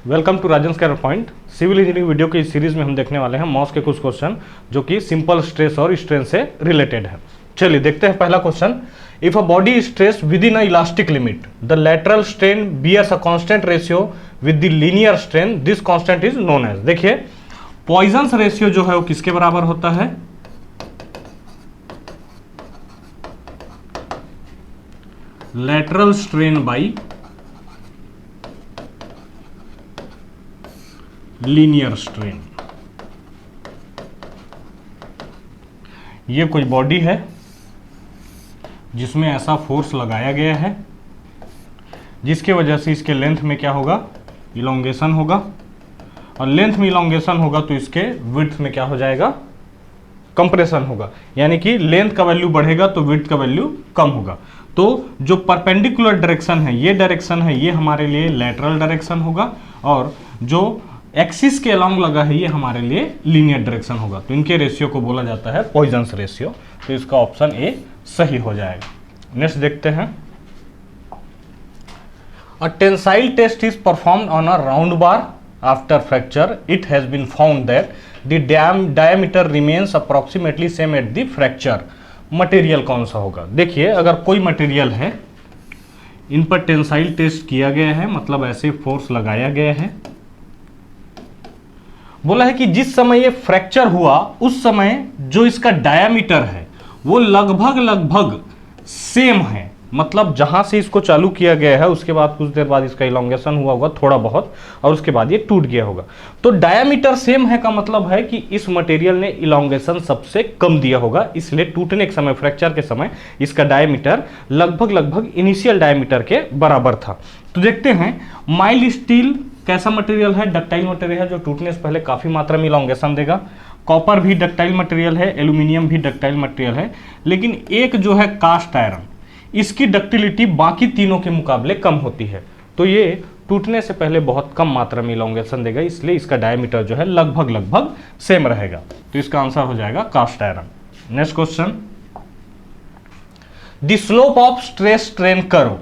Welcome to Rajan square point. Civil engineering video की इस series में हम देखने वाले हैं मॉस के कुछ क्वेश्चन जो कि सिंपल स्ट्रेस और स्ट्रेन से रिलेटेड है। चलिए देखते हैं पहला question. If a body is stress within a elastic limit the lateral strain bears a constant ratio with the linear strain, this constant is known as. देखिए Poisson's ratio जो है वो किसके बराबर होता है? Lateral strain by linear strain. ये कोई बॉडी है जिसमें ऐसा फोर्स लगाया गया है जिसके वजह से इसके लेंथ में क्या होगा? इलोंगेशन होगा, और लेंथ में इलोंगेशन होगा तो इसके विड्थ में क्या हो जाएगा? कंप्रेशन होगा। यानी कि लेंथ का वैल्यू बढ़ेगा तो विड्थ का वैल्यू कम होगा। तो जो परपेंडिकुलर डायरेक्शन है, ये डायरेक्शन है, ये हमारे लिए लैटरल डायरेक्शन होगा, और जो एक्सिस के अलोंग लगा है ये हमारे लिए लीनियर डायरेक्शन होगा। तो इनके रेशियो को बोला जाता है पॉइजन्स रेशियो। तो इसका ऑप्शन ए सही हो जाएगा। नेक्स्ट देखते हैं। A tensile test is performed on a round bar after fracture. It has been found that the diameter remains approximately same at the fracture. Material कौन सा होगा? देखिए अगर कोई मटेरियल है, इन पर टेंसाइल टेस्ट किया गया है, मतलब ऐसे फोर्स लगाया गया है, बोला है कि जिस समय ये फ्रैक्चर हुआ उस समय जो इसका डायामीटर है वो लगभग सेम है। मतलब जहां से इसको चालू किया गया है उसके बाद कुछ देर बाद इसका इलोंगेशन हुआ होगा थोड़ा बहुत, और उसके बाद ये टूट गया होगा। तो डायामीटर सेम है का मतलब है कि इस मटेरियल ने इलोंगेशन सबसे कम दिया होगा, इसलिए टूटने के समय, फ्रैक्चर के समय इसका डायामीटर लगभग इनिशियल डायामीटर के बराबर था। तो देखते हैं माइल्ड स्टील कैसा मटेरियल है? डक्टाइल मटेरियल है जो टूटने से पहले काफी मात्रा में इलोंगेशन देगा। कॉपर भी डक्टाइल मटेरियल है, एल्यूमिनियम भी डक्टाइल मटेरियल है, लेकिन एक जो है कास्ट आयरन, इसकी डक्टिलिटी बाकी तीनों के मुकाबले कम होती है। तो ये टूटने से पहले बहुत कम मात्रा में इलोंगेशन देगा, इसलिए इसका डायमीटर जो है लगभग सेम रहेगा। तो इसका आंसर हो जाएगा cast iron. Next question. The slope of stress strain curve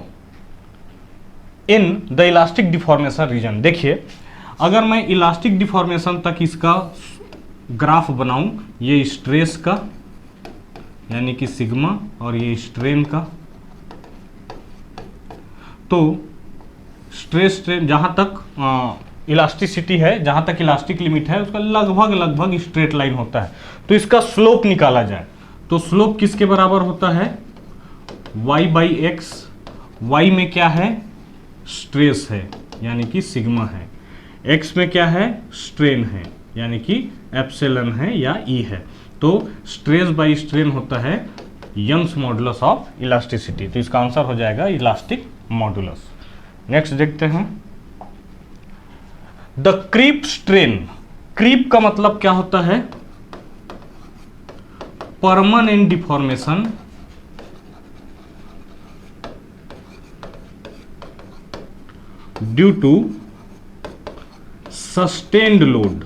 in the elastic deformation region. देखिए अगर मैं इलास्टिक डिफॉर्मेशन तक इसका ग्राफ बनाऊं, ये स्ट्रेस का यानी कि सिग्मा और ये स्ट्रेन का, तो स्ट्रेस स्ट्रेन जहां तक इलास्टिसिटी है, जहां तक इलास्टिक लिमिट है, उसका लगभग स्ट्रेट लाइन होता है। तो इसका स्लोप निकाला जाए तो स्लोप किसके बराबर होता है? y by x. y में क्या है? स्ट्रेस है यानी कि सिग्मा है। x में क्या है? स्ट्रेन है यानी कि एप्सिलॉन है या E है। तो स्ट्रेस बाई स्ट्रेन होता है यंग्स मॉडुलस ऑफ इलास्टिसिटी। तो इसका आंसर हो जाएगा इलास्टिक मॉडुलस। नेक्स्ट देखते हैं। The creep strain. क्रीप का मतलब क्या होता है? Permanent deformation due to sustained load.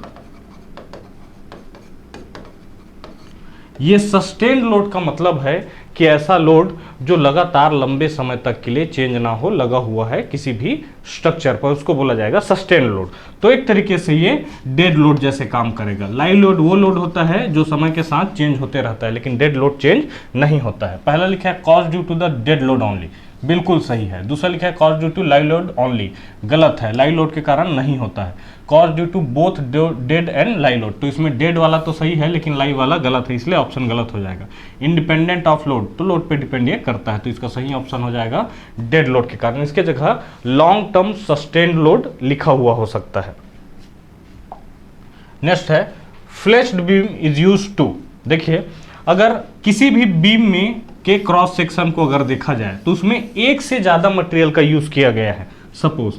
ये सस्टेन्ड लोड का मतलब है कि ऐसा लोड जो लगातार लंबे समय तक के लिए चेंज ना हो, लगा हुआ है किसी भी स्ट्रक्चर पर, उसको बोला जाएगा सस्टेन्ड लोड। तो एक तरीके से ये डेड लोड जैसे काम करेगा। लाइव लोड वो लोड होता है जो समय के साथ चेंज होते रहता है, लेकिन डेड लोड चेंज नहीं होता है। पहला लिखा है cause due to the dead load only, बिल्कुल सही है। दूसरा लिखा है cause due to live load only, गलत है, लाइव लोड के कारण नहीं होता है। Cause due to both dead and live load, तो इसमें डेड वाला तो सही है लेकिन लाइव वाला गलत है, इसलिए ऑप्शन गलत हो जाएगा। इंडिपेंडेंट ऑफ लोड, तो लोड पे डिपेंड ये करता है, तो इसका सही ऑप्शन हो जाएगा डेड लोड के कारण। इसके जगह लॉन्ग टर्म सस्टेन्ड लोड लिखा हुआ हो सकता है। नेक्स्ट है flashed beam is used to. देखिए अगर किसी भी बीम में के क्रॉस सेक्शन को अगर देखा जाए तो उसमें एक से ज्यादा मटेरियल का यूज किया गया है। सपोज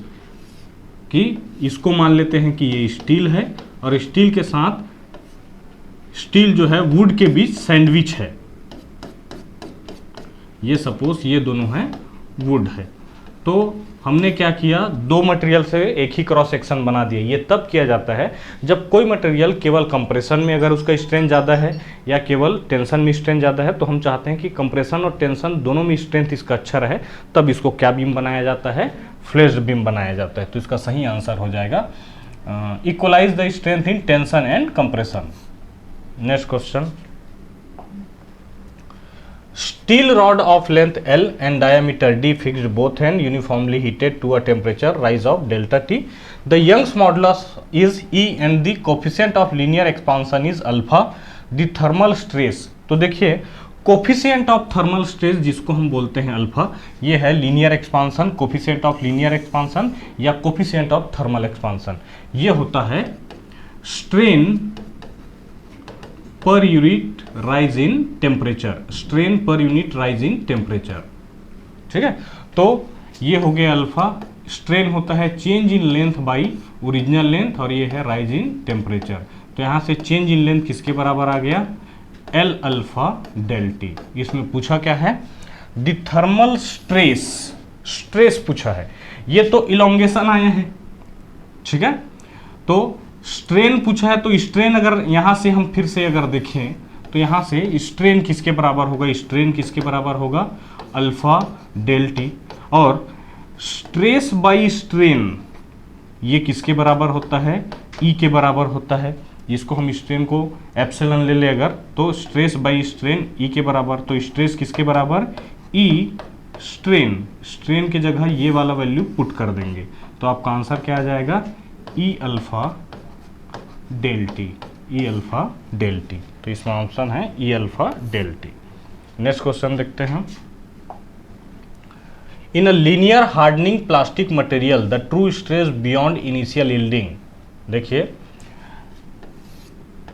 कि इसको मान लेते हैं कि ये स्टील है और स्टील के साथ स्टील जो है वुड के बीच सैंडविच है। ये सपोज ये दोनों है वुड है, तो हमने क्या किया, दो मटेरियल से एक ही क्रॉस सेक्शन बना दिया। ये तब किया जाता है जब कोई मटेरियल केवल कंप्रेशन में अगर उसका स्ट्रेंथ ज़्यादा है या केवल टेंशन में स्ट्रेंथ ज़्यादा है, तो हम चाहते हैं कि कंप्रेशन और टेंशन दोनों में स्ट्रेंथ इसका अच्छा रहे, तब इसको क्या बीम बनाया जाता है, फ्लेश्ड बीम बनाया जाता है। तो इसका सही आंसर हो जाएगा equalize the strength in tension and compression. Next question, steel rod of length L and diameter D fixed both and uniformly heated to a temperature rise of delta T. The Young's modulus is E and the coefficient of linear expansion is alpha. The thermal stress, तो देखिए coefficient of thermal stress जिसको हम बोलते हैं alpha, ये है linear expansion, coefficient of linear expansion या coefficient of thermal expansion. ये होता है strain per unit rise in temperature, strain per unit rise in temperature. ठीक है, तो ये हो गया अल्फा। स्ट्रेन होता है change in length by original length, और ये है राइज इन टेम्परेचर। तो यहाँ से चेंज इन लेंथ किसके बराबर आ गया, एल अल्फा डेल टी। इसमें पूछा क्या है, द थर्मल स्ट्रेस, स्ट्रेस पूछा है, ये तो इलोंगेशन आया है। ठीक है, तो स्ट्रेन पूछा है, तो स्ट्रेन अगर यहां से हम फिर से अगर देखें तो यहां से स्ट्रेन किसके बराबर होगा, स्ट्रेन किसके बराबर होगा, अल्फा डेल टी। और स्ट्रेस बाई स्ट्रेन ये किसके बराबर होता है, ई के बराबर होता है। इसको हम स्ट्रेन को एप्सिलॉन ले ले अगर, तो स्ट्रेस बाई स्ट्रेन ई के बराबर, तो स्ट्रेस किसके बराबर, ई स्ट्रेन, स्ट्रेन की जगह ये वाला वैल्यू पुट कर देंगे, तो आपका आंसर क्या आ जाएगा, E alpha del T, E alpha del T. तो इसमें ऑप्शन है E alpha del T. Next question देखते हैं, in a linear hardening plastic material the true stress beyond initial yielding. देखिए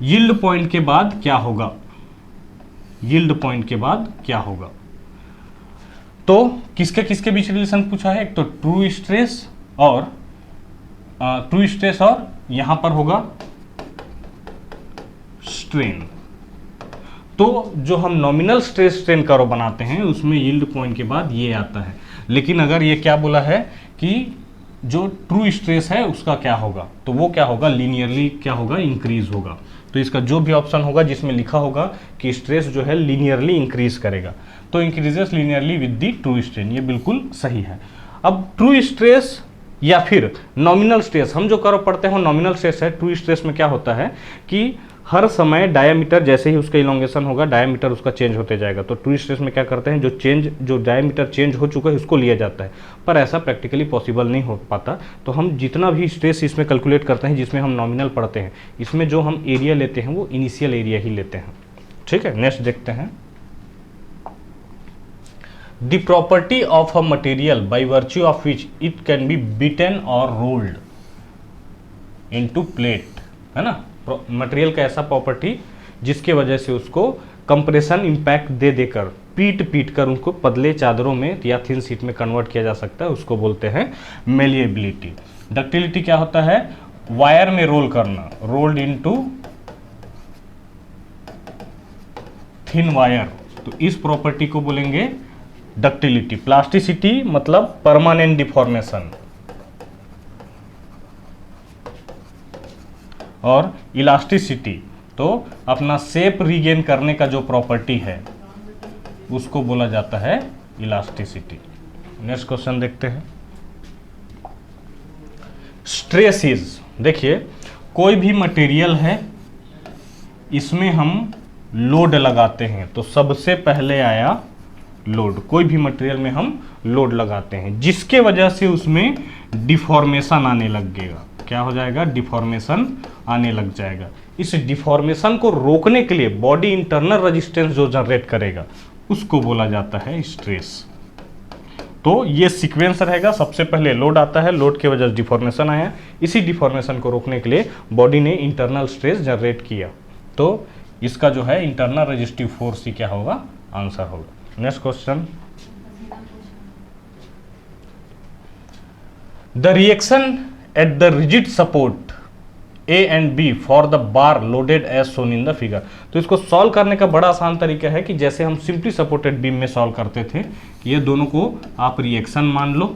यील्ड पॉइंट के बाद क्या होगा, यील्ड पॉइंट के बाद क्या होगा, तो किसके किसके बीच रिलेशन पूछा है, एक तो ट्रू स्ट्रेस और यहां पर होगा स्ट्रेन। तो जो हम नॉमिनल स्ट्रेस स्ट्रेन कर्व बनाते हैं उसमें यील्ड पॉइंट के बाद ये आता है। लेकिन अगर ये क्या बोला है कि जो ट्रू स्ट्रेस है उसका क्या होगा, तो वो क्या होगा, लीनियरली क्या होगा, इंक्रीज होगा। तो इसका जो भी ऑप्शन होगा जिसमें लिखा होगा कि स्ट्रेस जो है लीनियरली इंक्रीज करेगा, तो increases linearly with the true strain, ये बिल्कुल सही है। अब ट्रू स्ट्रेस या फिर नॉमिनल स्ट्रेस, हम जो कर्व पढ़ते हैं नॉमिनल स्ट्रेस है। ट्रू स्ट्रेस में क्या होता है कि हर समय डायमीटर जैसे ही उसका इलोंगेशन होगा डायमीटर उसका चेंज होते जाएगा। तो ट्रू स्ट्रेस में क्या करते हैं, जो डायमीटर चेंज हो चुका है उसको लिया जाता है, पर ऐसा प्रैक्टिकली पॉसिबल नहीं हो पाता। तो हम जितना भी स्ट्रेस इसमें कैलकुलेट करते हैं जिसमें हम नॉमिनल पढ़ते हैं, इसमें जो हम एरिया लेते हैं वो इनिशियल एरिया ही लेते हैं। ठीक है, नेक्स्ट देखते हैं, the property of a material by virtue of which it can be beaten और रोल्ड इनटू प्लेट, है ना। मटेरियल का ऐसा प्रॉपर्टी जिसके वजह से उसको कंप्रेशन इंपैक्ट दे देकर पीट कर उनको पतले चादरों में या थिन शीट में कन्वर्ट किया जा सकता है, उसको बोलते हैं मेलिएबिलिटी। डक्टिलिटी क्या होता है, वायर में रोल करना, रोल्ड इनटू थिन वायर, तो इस प्रॉपर्टी को बोलेंगे डक्टिलिटी। प्लास्टिसिटी मतलब परमानेंट डिफॉर्मेशन, और इलास्टिसिटी तो अपना शेप रीगेन करने का जो प्रॉपर्टी है उसको बोला जाता है इलास्टिसिटी। नेक्स्ट क्वेश्चन देखते हैं, स्ट्रेसेस। देखिए कोई भी मटेरियल है, इसमें हम लोड लगाते हैं, तो सबसे पहले आया लोड। कोई भी मटेरियल में हम लोड लगाते हैं जिसके वजह से उसमें डिफॉर्मेशन आने लगेगा। क्या हो जाएगा, डिफॉर्मेशन आने लग जाएगा। इस डिफॉर्मेशन को रोकने के लिए बॉडी इंटरनल रेजिस्टेंस जो जनरेट करेगा उसको बोला जाता है स्ट्रेस। तो ये सीक्वेंस रहेगा, सबसे पहले लोड आता है, लोड की वजह से डिफॉर्मेशन आया, इसी डिफॉर्मेशन को रोकने के लिए बॉडी ने इंटरनल स्ट्रेस जनरेट किया, तो इसका जो है इंटरनल रेजिस्टिव फोर्स ही क्या होगा, आंसर होगा। Next question, the reaction at the rigid support A and B for the bar loaded as shown in the figure। तो इसको सॉल्व करने का बड़ा आसान तरीका है कि जैसे हम सिंपली सपोर्टेड बीम में सॉल्व करते थे कि ये दोनों को आप रिएक्शन मान लो,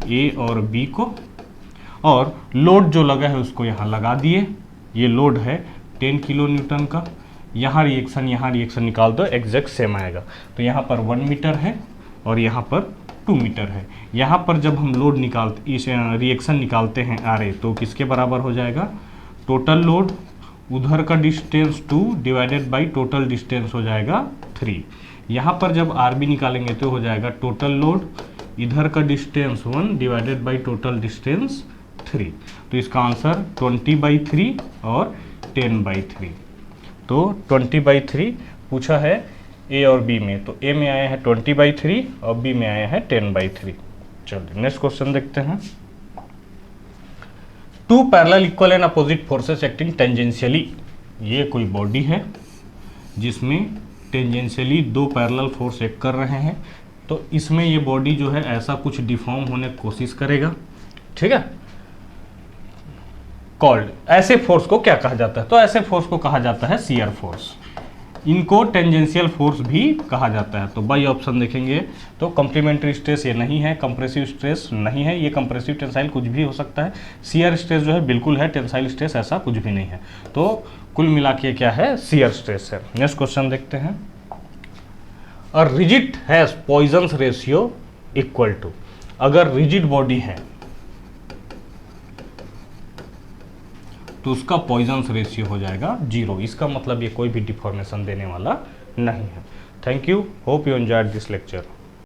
ए और बी को, और लोड जो लगा है उसको यहाँ लगा दिए। ये लोड है 10 किलो न्यूटन का। यहाँ रिएक्शन निकाल दो, एग्जैक्ट सेम आएगा। तो यहाँ पर 1 मीटर है और यहाँ पर 2 मीटर है। यहाँ पर जब हम लोड निकालते, इस रिएक्शन निकालते हैं आर ए, तो किसके बराबर हो जाएगा? टोटल लोड उधर का distance 2 divided by total distance हो जाएगा 3। यहाँ पर जब आर बी निकालेंगे तो हो जाएगा टोटल लोड इधर का distance 1 divided by total distance 3। तो इसका आंसर 20/3 और 10/3। तो 20/3 पूछा है ए और बी में, तो ए में आया है 20/3 और बी में आया है 10/3। चलिए नेक्स्ट क्वेश्चन देखते हैं। Two parallel equal and opposite forces acting tangentially. ये कोई बॉडी है जिसमें टेंजेंशियली दो पैरेलल फोर्स एक्ट कर रहे हैं। तो इसमें ये बॉडी जो है ऐसा कुछ डिफॉर्म होने की कोशिश करेगा, ठीक है। कॉल्ड, ऐसे फोर्स को क्या कहा जाता है? तो ऐसे फोर्स को कहा जाता है शियर फोर्स। इनको टेंजेंशियल फोर्स भी कहा जाता है। तो बाई ऑप्शन देखेंगे तो कॉम्प्लीमेंट्री स्ट्रेस ये नहीं है, कंप्रेसिव स्ट्रेस नहीं है, ये कंप्रेसिव टेंसाइल कुछ भी हो सकता है। शियर स्ट्रेस जो है बिल्कुल है, टेंसाइल स्ट्रेस ऐसा कुछ भी नहीं है। तो कुल मिला के क्या है? शियर स्ट्रेस है। नेक्स्ट क्वेश्चन देखते हैं। A rigid has Poisson's ratio equal to, अगर रिजिड बॉडी है तो उसका पॉइजन्स रेशियो हो जाएगा 0। इसका मतलब ये कोई भी डिफॉर्मेशन देने वाला नहीं है। Thank you, hope you enjoyed this lecture.